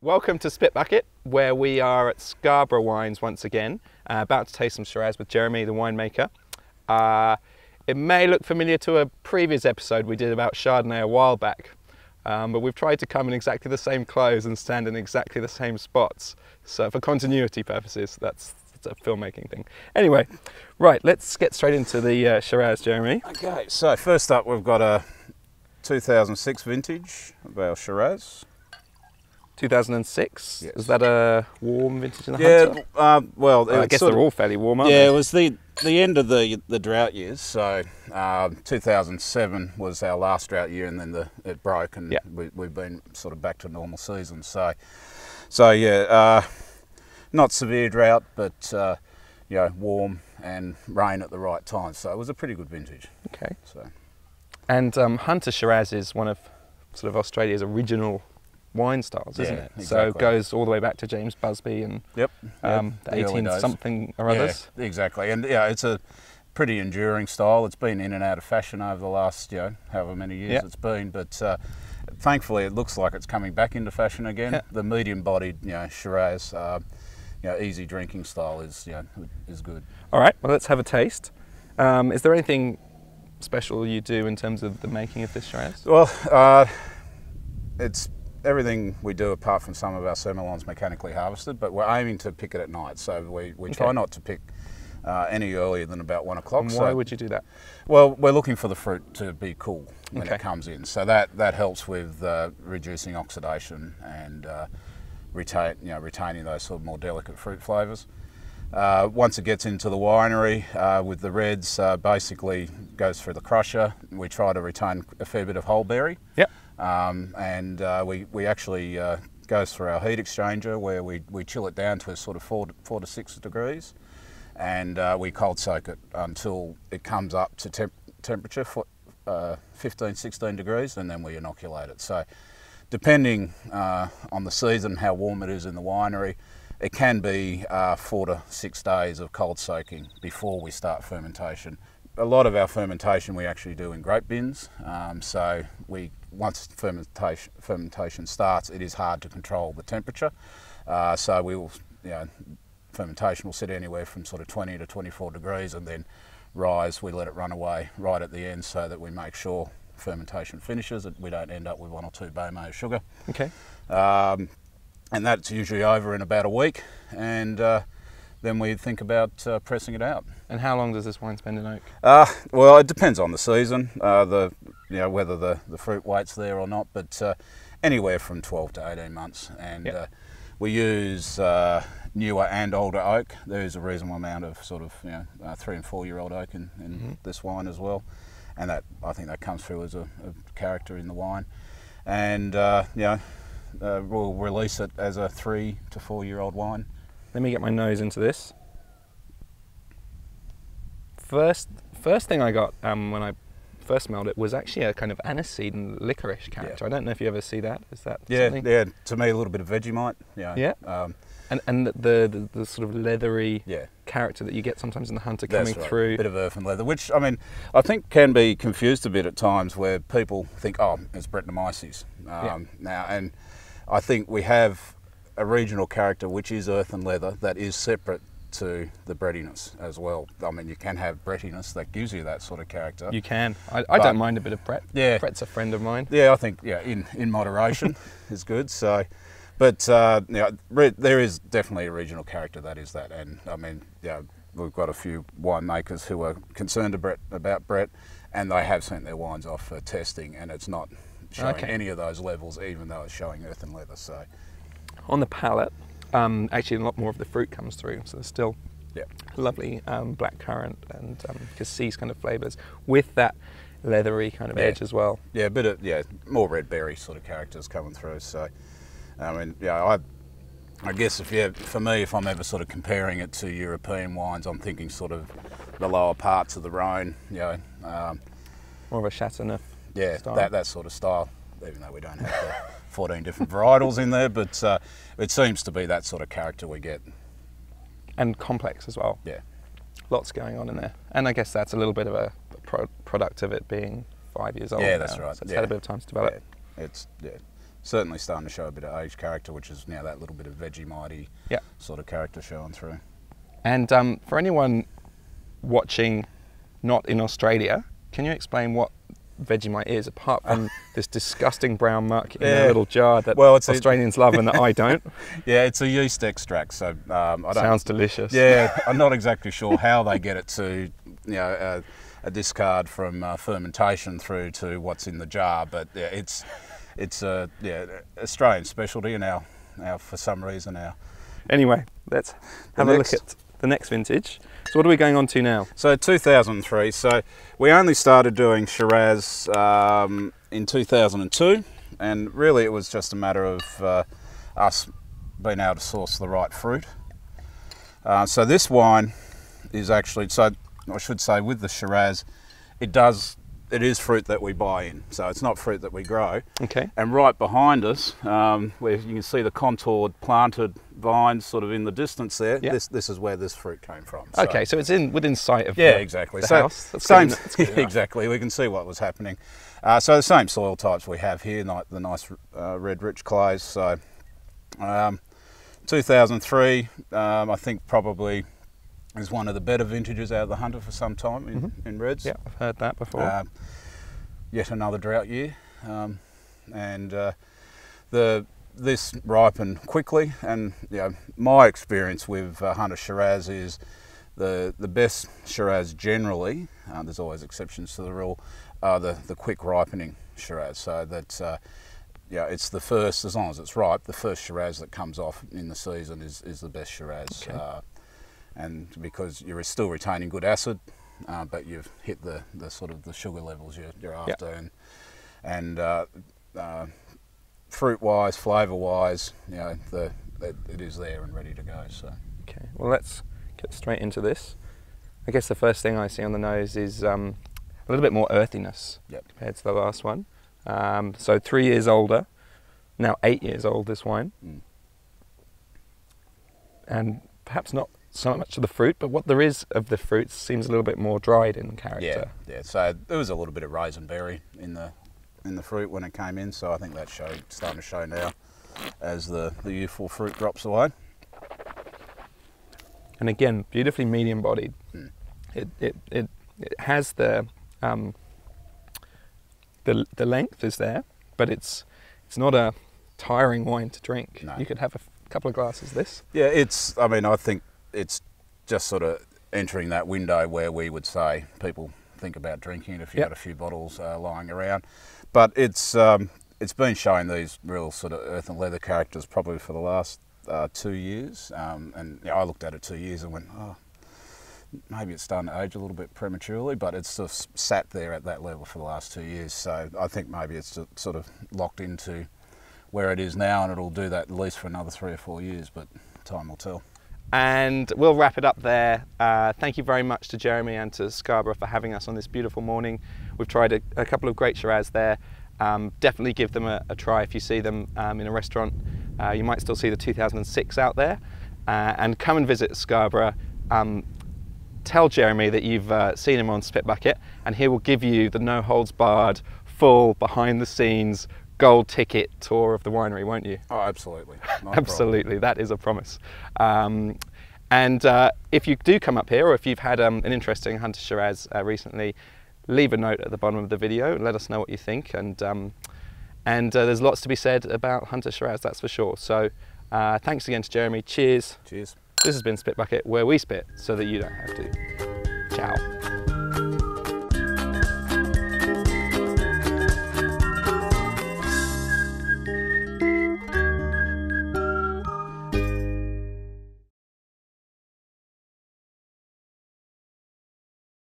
Welcome to Spitbucket, where we are at Scarborough Wines once again, about to taste some Shiraz with Jeremy, the winemaker. It may look familiar to a previous episode we did about Chardonnay a while back, but we've tried to come in exactly the same clothes and stand in exactly the same spots. So for continuity purposes, that's a filmmaking thing. Anyway, right, let's get straight into the Shiraz, Jeremy. Okay, so first up we've got a 2006 vintage of our Shiraz. 2006? Yes. Is that a warm vintage in the Hunter? Well, I guess they're all fairly warm, aren't yeah, they? it was the end of the drought years. So 2007 was our last drought year, and then it broke, and we've been sort of back to normal seasons. So yeah, not severe drought, but you know, warm and rain at the right time. So it was a pretty good vintage. Okay. So, and Hunter Shiraz is one of sort of Australia's original wine styles, isn't it? Exactly. So it goes all the way back to James Busby and the 18-something or others. Yeah, exactly. And yeah, it's a pretty enduring style. It's been in and out of fashion over the last, you know, however many years it's been. But thankfully, it looks like it's coming back into fashion again. Yeah. The medium-bodied, you know, Shiraz, you know, easy drinking style is, you know, is good. All right. Well, let's have a taste. Is there anything special you do in terms of the making of this Shiraz? Well, it's everything we do apart from some of our Semillon's mechanically harvested, but we're aiming to pick it at night. So we try not to pick any earlier than about 1 o'clock. And why would you do that? Well, we're looking for the fruit to be cool when it comes in. So that helps with reducing oxidation and retaining those sort of more delicate fruit flavours. Once it gets into the winery with the reds, basically goes through the crusher. We try to retain a fair bit of whole berry. Yep. And we actually goes through our heat exchanger where we chill it down to a sort of 4 to 6 degrees, and we cold soak it until it comes up to temperature for 15, 16 degrees, and then we inoculate it. So depending on the season, how warm it is in the winery, it can be 4 to 6 days of cold soaking before we start fermentation. A lot of our fermentation we actually do in grape bins, so once fermentation starts, it is hard to control the temperature. So we will, you know, fermentation will sit anywhere from sort of 20 to 24 degrees, and then rise. We let it run away right at the end, so that we make sure fermentation finishes. That we don't end up with 1 or 2 Beaumont of sugar. Okay. And that's usually over in about a week, and then we think about pressing it out. And how long does this wine spend in oak? Well, it depends on the season, whether the fruit weight's there or not, but anywhere from 12 to 18 months. And we use newer and older oak. There is a reasonable amount of sort of 3 and 4 year old oak in this wine as well, and that I think that comes through as a character in the wine. And we'll release it as a 3 to 4 year old wine. Let me get my nose into this. First thing I got when I first smelled it was actually a kind of aniseed and licorice character. I don't know if you ever see that. Is that something? Yeah. To me, a little bit of Vegemite. And the sort of leathery character that you get sometimes in the Hunter coming through. A bit of earth and leather, which I mean, I think can be confused a bit at times, where people think, oh, it's Brettanomyces now, and I think we have a regional character which is earth and leather that is separate to the breadiness as well. I mean, you can have brettiness that gives you that sort of character. You can. I don't mind a bit of Brett. Yeah. Brett's a friend of mine. Yeah, I think in moderation is good. So, but there is definitely a regional character that is that. And I mean, we've got a few winemakers who are concerned about Brett, and they have sent their wines off for testing, and it's not showing any of those levels, even though it's showing earth and leather. So, on the palate, actually a lot more of the fruit comes through, so there's still lovely black currant and cassis kind of flavours with that leathery kind of edge as well. Yeah, a bit of more red berry sort of characters coming through. So, I mean, I guess for me, if I'm ever sort of comparing it to European wines, I'm thinking sort of the lower parts of the Rhone, more of a Chateauneuf style. that sort of style, even though we don't have the 14 different varietals in there, but it seems to be that sort of character we get. And complex as well. Yeah. Lots going on in there. And I guess that's a little bit of a product of it being 5 years old. Yeah, that's right. So it's had a bit of time to develop. It's certainly starting to show a bit of age character, which is now that little bit of Vegemite sort of character showing through. And for anyone watching not in Australia, can you explain what Vegemite is, apart from this disgusting brown muck in a little jar that Australians love and that I don't? Yeah, it's a yeast extract, so I don't... Sounds delicious. Yeah, I'm not exactly sure how they get it to, you know, a discard from fermentation through to what's in the jar, but yeah, it's a Australian specialty, and our for some reason our... Anyway, let's have a look at the next vintage. So what are we going on to now? So 2003, so we only started doing Shiraz in 2002, and really it was just a matter of us being able to source the right fruit. So this wine is actually, so I should say with the Shiraz, it is fruit that we buy in, so it's not fruit that we grow. Okay. And right behind us, where you can see the contoured planted vines sort of in the distance there, this is where this fruit came from. So. Okay, so it's within sight of exactly. the house. That's same, good exactly, we can see what was happening. So the same soil types we have here, like the nice red rich clays. So 2003, I think probably is one of the better vintages out of the Hunter for some time in reds. Yeah, I've heard that before. Yet another drought year, and this ripened quickly. And you know, my experience with Hunter Shiraz is the best Shiraz generally. There's always exceptions to the rule. Are the quick ripening Shiraz. So that it's the first, as long as it's ripe, the first Shiraz that comes off in the season is the best Shiraz. Okay. And because you're still retaining good acid, but you've hit the sort of the sugar levels you're after, and fruit wise, flavour wise, you know, it is there and ready to go. So okay, well let's get straight into this. I guess the first thing I see on the nose is a little bit more earthiness compared to the last one. So 3 years older, now 8 years old, this wine, and perhaps not so much of the fruit, but what there is of the fruit seems a little bit more dried in character. Yeah. So there was a little bit of raisin berry in the fruit when it came in. So I think that's starting to show now as the youthful fruit drops away. And again, beautifully medium bodied. It has the length is there, but it's not a tiring wine to drink. No. You could have a couple of glasses of this. Yeah, I think it's just sort of entering that window where we would say people think about drinking it if you had a few bottles lying around. But it's been showing these real sort of earth and leather characters probably for the last 2 years. And I looked at it 2 years and went, oh, maybe it's starting to age a little bit prematurely, but it's just sat there at that level for the last 2 years. So I think maybe it's sort of locked into where it is now, and it'll do that at least for another 3 or 4 years, but time will tell. And we'll wrap it up there. Thank you very much to Jeremy and to Scarborough for having us on this beautiful morning. We've tried a couple of great Shiraz there. Definitely give them a try if you see them in a restaurant. You might still see the 2006 out there. And come and visit Scarborough. Tell Jeremy that you've seen him on Spitbucket, and he will give you the no holds barred, full, behind the scenes, gold ticket tour of the winery, won't you? Oh, absolutely. Absolutely, that is a promise. And if you do come up here, or if you've had an interesting Hunter Shiraz recently, leave a note at the bottom of the video and let us know what you think. And there's lots to be said about Hunter Shiraz, that's for sure. So thanks again to Jeremy. Cheers. Cheers. This has been Spitbucket, where we spit so that you don't have to. Ciao.